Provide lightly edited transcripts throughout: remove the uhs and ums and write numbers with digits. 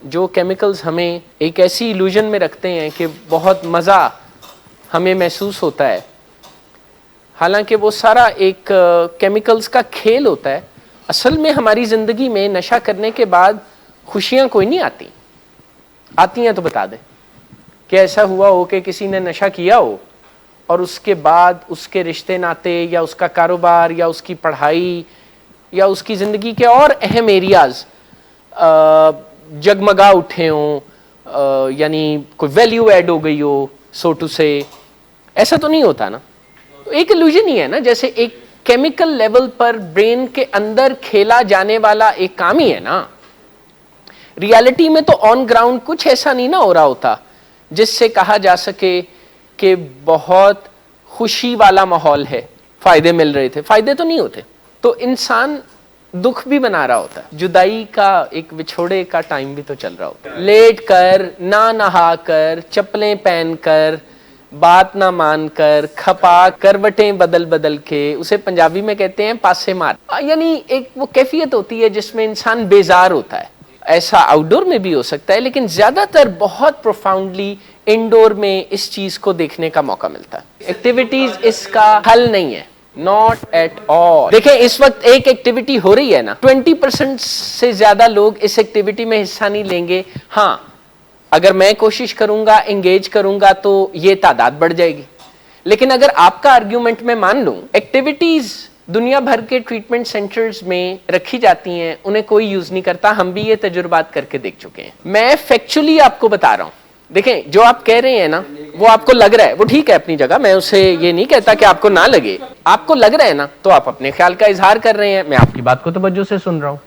जो केमिकल्स हमें एक ऐसी इल्यूजन में रखते हैं कि बहुत मज़ा हमें महसूस होता है, हालांकि वो सारा एक केमिकल्स का खेल होता है। असल में हमारी ज़िंदगी में नशा करने के बाद खुशियाँ कोई नहीं आती, आती हैं तो बता दें कि ऐसा हुआ हो कि किसी ने नशा किया हो और उसके बाद उसके रिश्ते नाते या उसका कारोबार या उसकी पढ़ाई या उसकी ज़िंदगी के और अहम एरियाज़ जगमगा उठे हों, यानी कोई वैल्यू ऐड हो गई हो, सो टू से। ऐसा तो नहीं होता ना। तो एक इल्यूजन ही है ना, जैसे एक केमिकल लेवल पर ब्रेन के अंदर खेला जाने वाला एक काम ही है ना। रियलिटी में तो ऑन ग्राउंड कुछ ऐसा नहीं ना हो रहा होता जिससे कहा जा सके कि बहुत खुशी वाला माहौल है, फायदे मिल रहे थे। फायदे तो नहीं होते, तो इंसान दुख भी बना रहा होता है। जुदाई का, एक विछोड़े का टाइम भी तो चल रहा होता है। लेट कर, ना नहा कर, चप्पलें पहन कर, बात ना मान कर, खपा करवटें बदल बदल के, उसे पंजाबी में कहते हैं पासे मार। यानी एक वो कैफियत होती है जिसमें इंसान बेजार होता है। ऐसा आउटडोर में भी हो सकता है, लेकिन ज्यादातर बहुत प्रोफाउंडली इंडोर में इस चीज को देखने का मौका मिलता है। एक्टिविटीज इसका हल नहीं है, नॉट एट ऑल। देखें, इस वक्त एक एक्टिविटी हो रही है ना, 20% से ज्यादा लोग इस एक्टिविटी में हिस्सा नहीं लेंगे। हाँ, अगर मैं कोशिश करूंगा, एंगेज करूंगा तो ये तादाद बढ़ जाएगी। लेकिन अगर आपका आर्ग्यूमेंट मैं मान लूं, एक्टिविटीज दुनिया भर के ट्रीटमेंट सेंटर्स में रखी जाती हैं, उन्हें कोई यूज नहीं करता। हम भी ये तजुर्बात करके देख चुके हैं। मैं फैक्चुअली आपको बता रहा हूं। देखें, जो आप कह रहे हैं ना, वो आपको लग रहा है, वो ठीक है अपनी जगह, मैं उसे ये नहीं कहता कि आपको ना लगे। आपको लग रहा है ना, तो आप अपने ख्याल का इजहार कर रहे हैं, मैं आपकी बात को तवज्जो से सुन रहा हूं।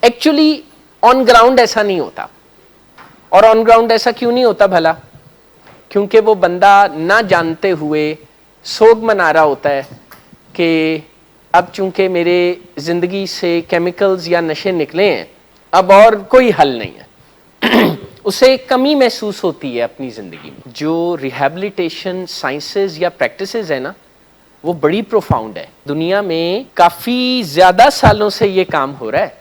एक्चुअली ऑन ग्राउंड ऐसा नहीं होता। और ऑन ग्राउंड ऐसा क्यों नहीं होता भला? क्योंकि वो बंदा ना जानते हुए सोग मना रहा होता है कि अब चूंकि मेरे जिंदगी से केमिकल्स या नशे निकले हैं, अब और कोई हल नहीं है। उसे कमी महसूस होती है अपनी जिंदगी में। जो रिहैबिलिटेशन साइंसेस या प्रैक्टिसेस है ना, वो बड़ी प्रोफाउंड है। दुनिया में काफी ज्यादा सालों से ये काम हो रहा है,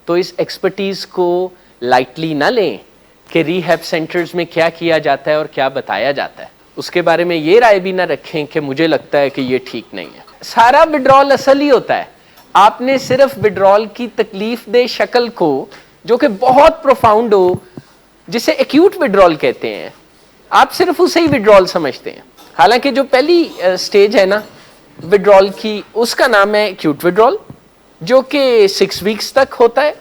तो इस एक्सपर्टीज को लाइटली ना लें कि रिहैब सेंटर्स में क्या किया जाता है और क्या बताया जाता है। उसके बारे में ये राय भी ना रखें कि मुझे लगता है कि ये ठीक नहीं है। सारा विड्रॉल असल ही होता है। आपने सिर्फ विड्रॉल की तकलीफ दे शक्ल को, जो कि बहुत प्रोफाउंड हो, जिसे एक्यूट विड्रॉल कहते हैं, आप सिर्फ उसे ही विड्रॉल समझते हैं। हालांकि जो पहली स्टेज है ना विड्रॉल की, उसका नाम है एक्यूट विड्रॉल, जो कि 6 वीक्स तक होता है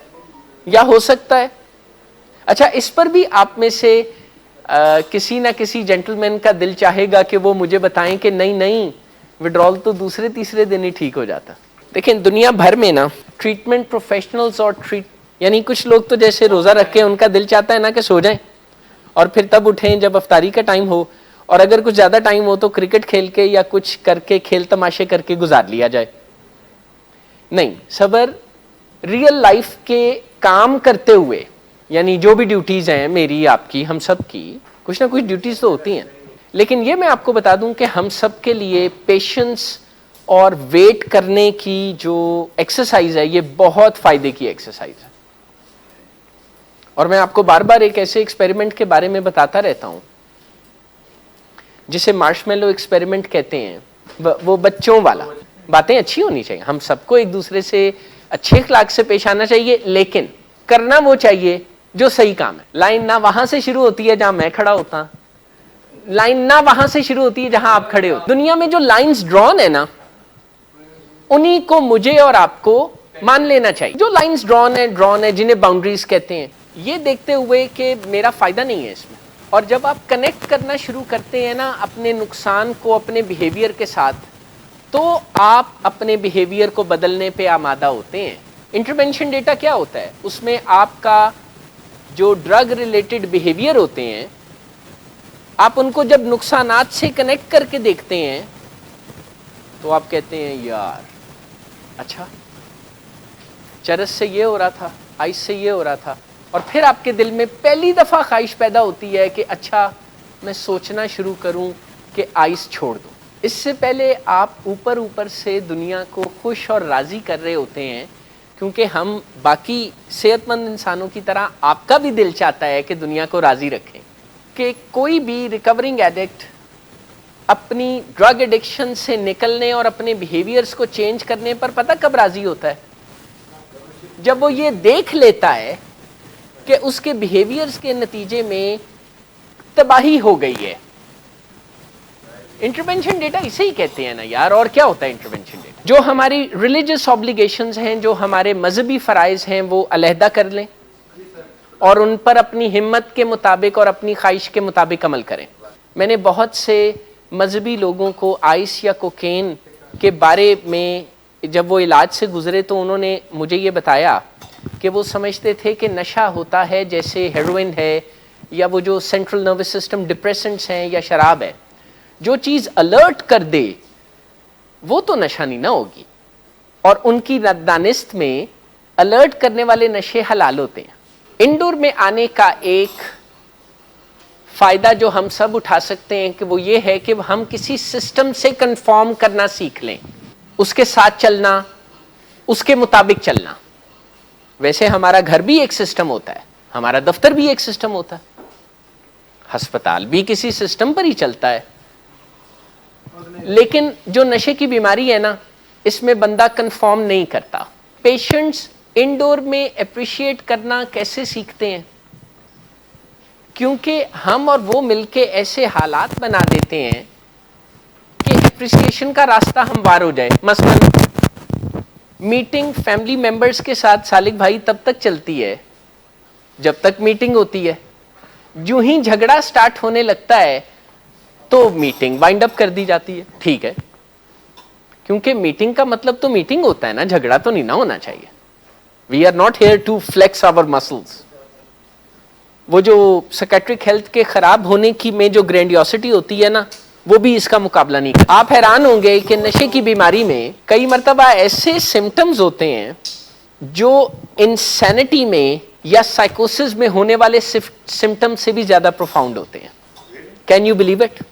या हो सकता है। अच्छा, इस पर भी आप में से किसी ना किसी जेंटलमैन का दिल चाहेगा कि वो मुझे बताएं कि नहीं नहीं, विड्रॉल तो दूसरे तीसरे दिन ही ठीक हो जाता। लेकिन दुनिया भर में ना ट्रीटमेंट प्रोफेशनल्स और यानी कुछ लोग तो जैसे रोजा रख के उनका दिल चाहता है ना कि सो जाएं और फिर तब उठें जब अफ्तारी का टाइम हो, और अगर कुछ ज्यादा टाइम हो तो क्रिकेट खेल के या कुछ करके, खेल तमाशे करके गुजार लिया जाए। नहीं, सबर रियल लाइफ के काम करते हुए, यानी जो भी ड्यूटीज हैं मेरी, आपकी, हम सब की, कुछ ना कुछ ड्यूटीज तो होती हैं। लेकिन ये मैं आपको बता दूं कि हम सब के लिए पेशेंस और वेट करने की जो एक्सरसाइज है, ये बहुत फायदे की एक्सरसाइज है। और मैं आपको बार बार एक ऐसे एक्सपेरिमेंट के बारे में बताता रहता हूं जिसे मार्शमेलो एक्सपेरिमेंट कहते हैं। वो बच्चों वाला। बातें अच्छी होनी चाहिए, हम सबको एक दूसरे से अच्छे अखलाक से पेश आना चाहिए, लेकिन करना वो चाहिए जो सही काम है। लाइन ना वहां से शुरू होती है जहां मैं खड़ा होता, लाइन ना वहां से शुरू होती है जहां आप खड़े हो। दुनिया में जो लाइंस ड्रॉन है ना, उन्हीं को मुझे और आपको मान लेना चाहिए। जो लाइंस ड्रॉन है, जिन्हें बाउंड्रीज कहते हैं, ये देखते हुए कि मेरा फायदा नहीं है इसमें। और जब आप कनेक्ट करना शुरू करते हैं ना अपने नुकसान को अपने बिहेवियर के साथ, तो आप अपने बिहेवियर को बदलने पे आमादा होते हैं। इंटरवेंशन डेटा क्या होता है? उसमें आपका जो ड्रग रिलेटेड बिहेवियर होते हैं, आप उनको जब नुकसानात से कनेक्ट करके देखते हैं तो आप कहते हैं यार अच्छा, चरस से ये हो रहा था, आइस से ये हो रहा था। और फिर आपके दिल में पहली दफा ख्वाहिश पैदा होती है कि अच्छा, मैं सोचना शुरू करूं कि आइस छोड़ दूं। इससे पहले आप ऊपर ऊपर से दुनिया को खुश और राजी कर रहे होते हैं क्योंकि हम बाकी सेहतमंद इंसानों की तरह आपका भी दिल चाहता है कि दुनिया को राज़ी रखें, कि कोई भी रिकवरिंग एडिक्ट अपनी ड्रग एडिक्शन से निकलने और अपने बिहेवियर्स को चेंज करने पर पता कब राज़ी होता है? जब वो ये देख लेता है कि उसके बिहेवियर्स के नतीजे में तबाही हो गई है। इंटरवेंशन डेटा इसे ही कहते हैं ना यार, और क्या होता है इंटरवेंशन डेटा? जो हमारी रिलीजियस ऑब्लिगेशंस हैं, जो हमारे मजहबी फ़राइज़ हैं, वो अलहदा कर लें और उन पर अपनी हिम्मत के मुताबिक और अपनी ख्वाहिश के मुताबिक अमल करें। मैंने बहुत से मजहबी लोगों को आइस या कोकेन के बारे में जब वो इलाज से गुजरे तो उन्होंने मुझे ये बताया कि वो समझते थे कि नशा होता है जैसे हेरोइन है या वो जो सेंट्रल नर्वस सिस्टम डिप्रेसेंट्स हैं या शराब है, जो चीज़ अलर्ट कर दे वो तो नशा नहीं ना होगी। और उनकी दानिस्त में अलर्ट करने वाले नशे हलाल होते हैं। इंडोर में आने का एक फ़ायदा जो हम सब उठा सकते हैं कि वो ये है कि हम किसी सिस्टम से कंफॉर्म करना सीख लें, उसके साथ चलना, उसके मुताबिक चलना। वैसे हमारा घर भी एक सिस्टम होता है, हमारा दफ्तर भी एक सिस्टम होता है, अस्पताल भी किसी सिस्टम पर ही चलता है। लेकिन जो नशे की बीमारी है ना, इसमें बंदा कंफॉर्म नहीं करता। पेशेंट्स इंडोर में अप्रिशिएट करना कैसे सीखते हैं? क्योंकि हम और वो मिलके ऐसे हालात बना देते हैं कि एप्रिसिएशन का रास्ता हमवार हो जाए। मसलन मीटिंग फैमिली मेंबर्स के साथ सालिक भाई तब तक चलती है जब तक मीटिंग होती है। यूं ही झगड़ा स्टार्ट होने लगता है तो मीटिंग वाइंड अप कर दी जाती है। ठीक है, क्योंकि मीटिंग का मतलब तो मीटिंग होता है ना, झगड़ा तो नहीं ना होना चाहिए। We are not here to flex our muscles. वो जो साइकेट्रिक हेल्थ के खराब होने की में जो ग्रैंडियोसिटी होती है ना, वो भी इसका मुकाबला नहीं करता। आप हैरान होंगे कि नशे की बीमारी में कई मरतबा ऐसे सिम्टम्स होते हैं जो इंसैनिटी में या साइकोसिस में होने वाले सिम्टम से भी ज्यादा प्रोफाउंड होते हैं। Can you believe it?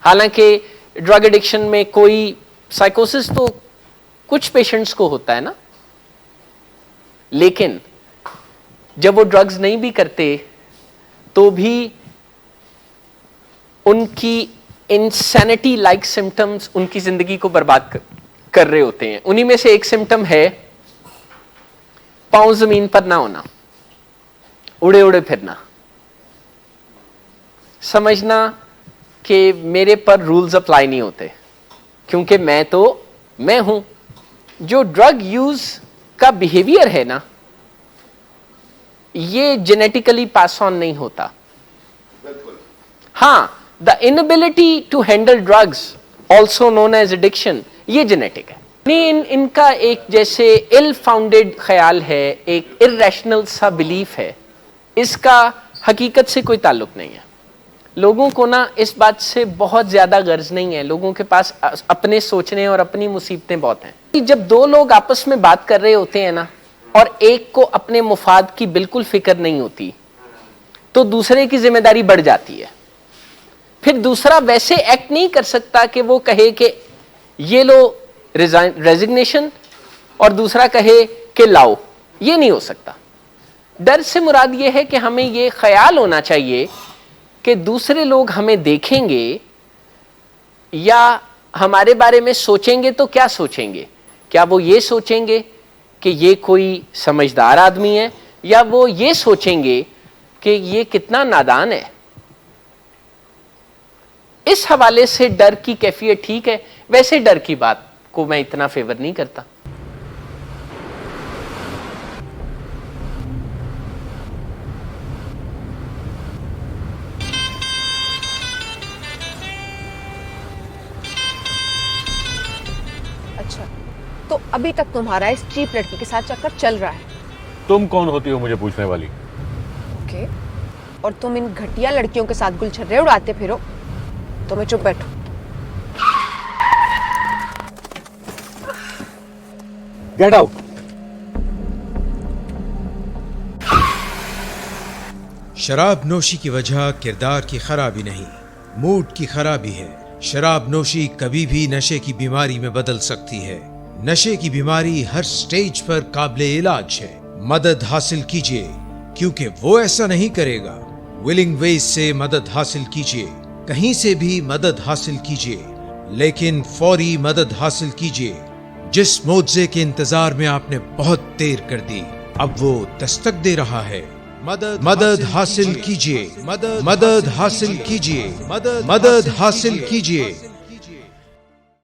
हालांकि ड्रग एडिक्शन में कोई साइकोसिस तो कुछ पेशेंट्स को होता है ना, लेकिन जब वो ड्रग्स नहीं भी करते तो भी उनकी इंसैनिटी लाइक सिम्टम्स उनकी जिंदगी को बर्बाद कर रहे होते हैं। उन्हीं में से एक सिम्टम है पांव जमीन पर ना होना, उड़े उड़े फिरना, समझना कि मेरे पर रूल्स अप्लाई नहीं होते क्योंकि मैं हूं। जो ड्रग यूज का बिहेवियर है ना, ये जेनेटिकली पास ऑन नहीं होता। हाँ, the inability to handle drugs also known as addiction, ये जेनेटिक है। इनका एक जैसे इल फाउंडेड ख्याल है, एक इर्रेशनल सा बिलीफ है, इसका हकीकत से कोई ताल्लुक नहीं है। लोगों को ना इस बात से बहुत ज्यादा गर्ज नहीं है। लोगों के पास अपने सोचने और अपनी मुसीबतें बहुत हैं। जब दो लोग आपस में बात कर रहे होते हैं ना और एक को अपने मुफाद की बिल्कुल फिक्र नहीं होती तो दूसरे की जिम्मेदारी बढ़ जाती है। फिर दूसरा वैसे एक्ट नहीं कर सकता कि वो कहे कि ये लो रेजिग्नेशन और दूसरा कहे कि लाओ, ये नहीं हो सकता। डर से मुराद ये है कि हमें ये ख्याल होना चाहिए कि दूसरे लोग हमें देखेंगे या हमारे बारे में सोचेंगे तो क्या सोचेंगे? क्या वो ये सोचेंगे कि ये कोई समझदार आदमी है, या वो ये सोचेंगे कि ये कितना नादान है? इस हवाले से डर की कैफियत ठीक है। वैसे डर की बात को मैं इतना फेवर नहीं करता। अच्छा, तो अभी तक तुम्हारा इस चीप लड़की के साथ चक्कर चल रहा है? तुम कौन होती हो मुझे पूछने वाली? ओके, और तुम इन घटिया लड़कियों के साथ गुलछर्रे उड़ाते फिरो तो मैं चुप बैठूं? Get out. शराब नोशी की वजह किरदार की खराबी नहीं, मूड की खराबी है। शराब नोशी कभी भी नशे की बीमारी में बदल सकती है। नशे की बीमारी हर स्टेज पर काबिले इलाज है। मदद हासिल कीजिए, क्योंकि वो ऐसा नहीं करेगा। विलिंग वेज से मदद हासिल कीजिए, कहीं से भी मदद हासिल कीजिए, लेकिन फौरी मदद हासिल कीजिए। जिस मुआवजे के इंतजार में आपने बहुत देर कर दी, अब वो दस्तक दे रहा है। मदद हासिल कीजिए, मदद हासिल कीजिए, मदद हासिल कीजिए।